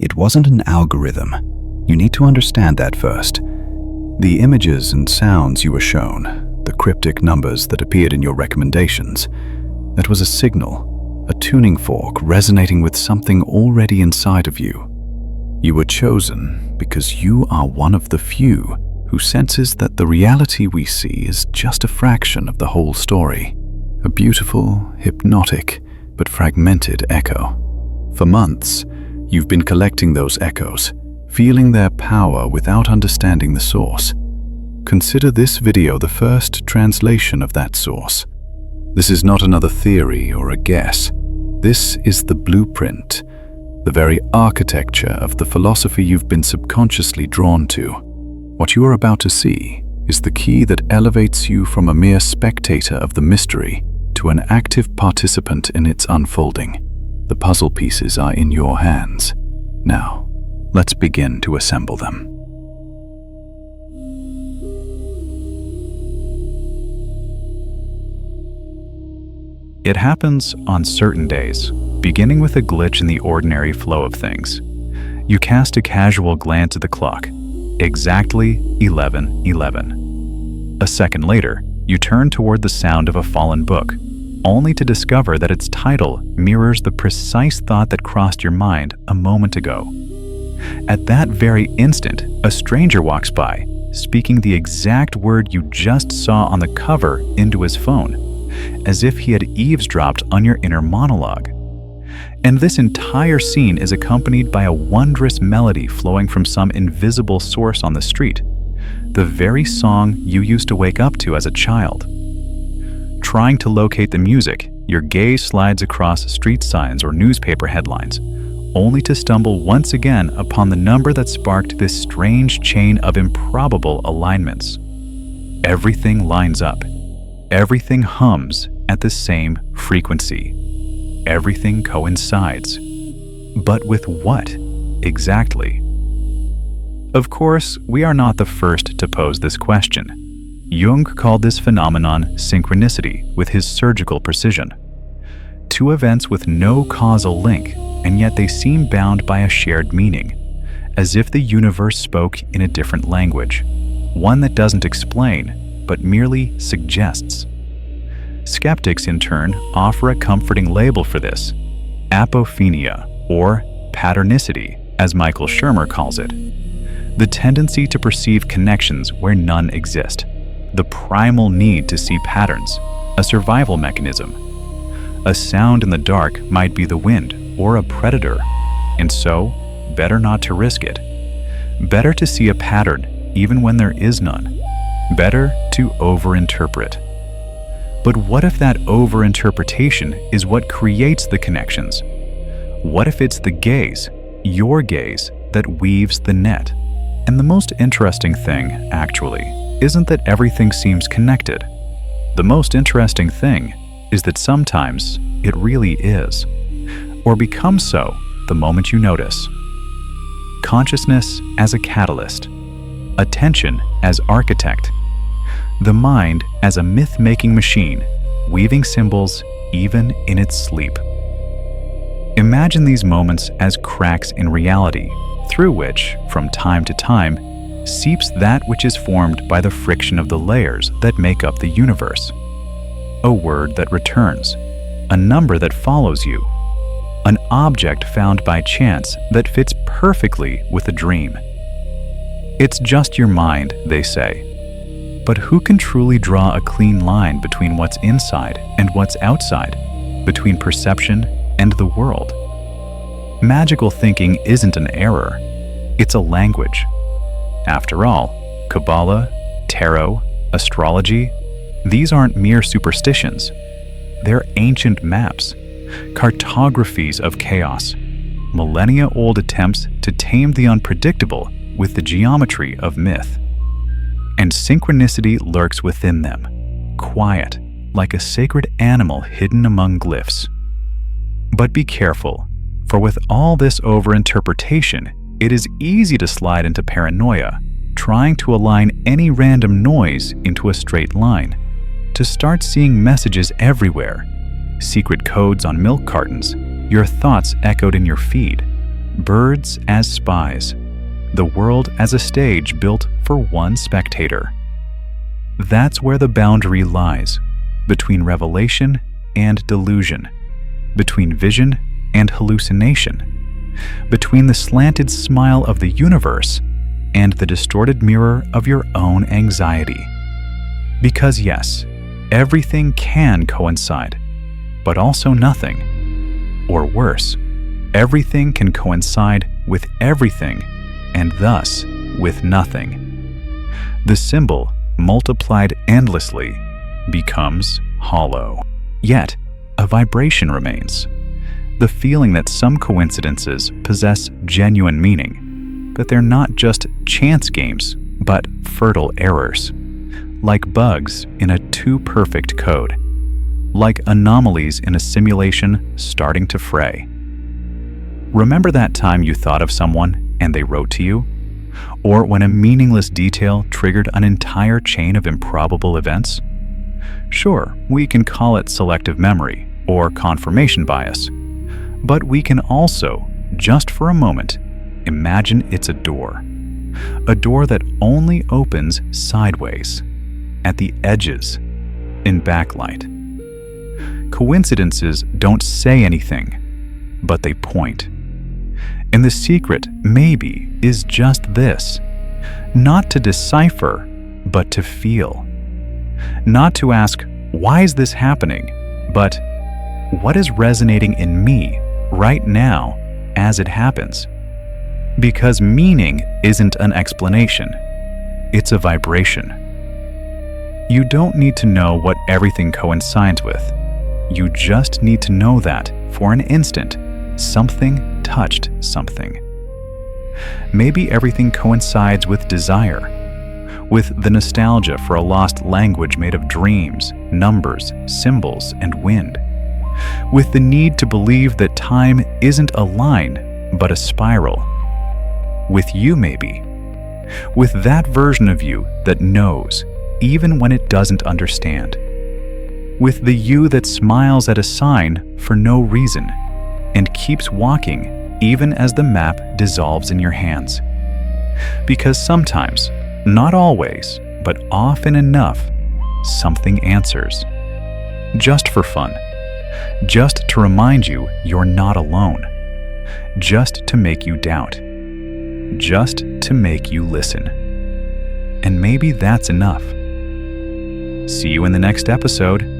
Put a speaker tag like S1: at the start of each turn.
S1: It wasn't an algorithm. You need to understand that first. The images and sounds you were shown, the cryptic numbers that appeared in your recommendations, that was a signal, a tuning fork resonating with something already inside of you. You were chosen because you are one of the few who senses that the reality we see is just a fraction of the whole story, a beautiful, hypnotic, but fragmented echo. For months, you've been collecting those echoes, feeling their power without understanding the source. Consider this video the first translation of that source. This is not another theory or a guess. This is the blueprint, the very architecture of the philosophy you've been subconsciously drawn to. What you are about to see is the key that elevates you from a mere spectator of the mystery to an active participant in its unfolding. The puzzle pieces are in your hands. Now, let's begin to assemble them. It happens on certain days, beginning with a glitch in the ordinary flow of things. You cast a casual glance at the clock. Exactly 11:11. A second later, you turn toward the sound of a fallen book, only to discover that its title mirrors the precise thought that crossed your mind a moment ago. At that very instant, a stranger walks by, speaking the exact word you just saw on the cover into his phone, as if he had eavesdropped on your inner monologue. And this entire scene is accompanied by a wondrous melody flowing from some invisible source on the street, the very song you used to wake up to as a child. Trying to locate the music, your gaze slides across street signs or newspaper headlines, only to stumble once again upon the number that sparked this strange chain of improbable alignments. Everything lines up. Everything hums at the same frequency. Everything coincides. But with what, exactly? Of course, we are not the first to pose this question. Jung called this phenomenon synchronicity with his surgical precision. Two events with no causal link, and yet they seem bound by a shared meaning, as if the universe spoke in a different language, one that doesn't explain, but merely suggests. Skeptics, in turn, offer a comforting label for this: apophenia, or patternicity, as Michael Shermer calls it. The tendency to perceive connections where none exist. The primal need to see patterns, a survival mechanism. A sound in the dark might be the wind or a predator, and so, better not to risk it. Better to see a pattern even when there is none. Better to overinterpret. But what if that overinterpretation is what creates the connections? What if it's the gaze, your gaze, that weaves the net? And the most interesting thing, actually, isn't that everything seems connected. The most interesting thing is that sometimes it really is, or becomes so the moment you notice. Consciousness as a catalyst, attention as architect, the mind as a myth-making machine, weaving symbols even in its sleep. Imagine these moments as cracks in reality, through which, from time to time, seeps that which is formed by the friction of the layers that make up the universe. A word that returns, a number that follows you, an object found by chance that fits perfectly with a dream. It's just your mind, they say. But who can truly draw a clean line between what's inside and what's outside, between perception and the world? Magical thinking isn't an error, it's a language. After all, Kabbalah, Tarot, astrology, these aren't mere superstitions. They're ancient maps, cartographies of chaos, millennia-old attempts to tame the unpredictable with the geometry of myth. And synchronicity lurks within them, quiet, like a sacred animal hidden among glyphs. But be careful, for with all this overinterpretation, it is easy to slide into paranoia, trying to align any random noise into a straight line, to start seeing messages everywhere, secret codes on milk cartons, your thoughts echoed in your feed, birds as spies, the world as a stage built for one spectator. That's where the boundary lies, between revelation and delusion, between vision and hallucination, between the slanted smile of the universe and the distorted mirror of your own anxiety. Because yes, everything can coincide, but also nothing. Or worse, everything can coincide with everything, and thus with nothing. The symbol, multiplied endlessly, becomes hollow. Yet, a vibration remains. The feeling that some coincidences possess genuine meaning, that they're not just chance games, but fertile errors. Like bugs in a too-perfect code. Like anomalies in a simulation starting to fray. Remember that time you thought of someone and they wrote to you? Or when a meaningless detail triggered an entire chain of improbable events? Sure, we can call it selective memory or confirmation bias, but we can also, just for a moment, imagine it's a door that only opens sideways, at the edges, in backlight. Coincidences don't say anything, but they point. And the secret, maybe, is just this: not to decipher, but to feel. Not to ask, why is this happening? But, what is resonating in me right now as it happens? Because meaning isn't an explanation, it's a vibration. You don't need to know what everything coincides with. You just need to know that, for an instant, something touched something. Maybe everything coincides with desire, with the nostalgia for a lost language made of dreams, numbers, symbols, and wind, with the need to believe that time isn't a line, but a spiral. With you, maybe. With that version of you that knows, even when it doesn't understand. With the you that smiles at a sign for no reason and keeps walking even as the map dissolves in your hands. Because sometimes, not always, but often enough, something answers. Just for fun. Just to remind you you're not alone. Just to make you doubt. Just to make you listen. And maybe that's enough. See you in the next episode.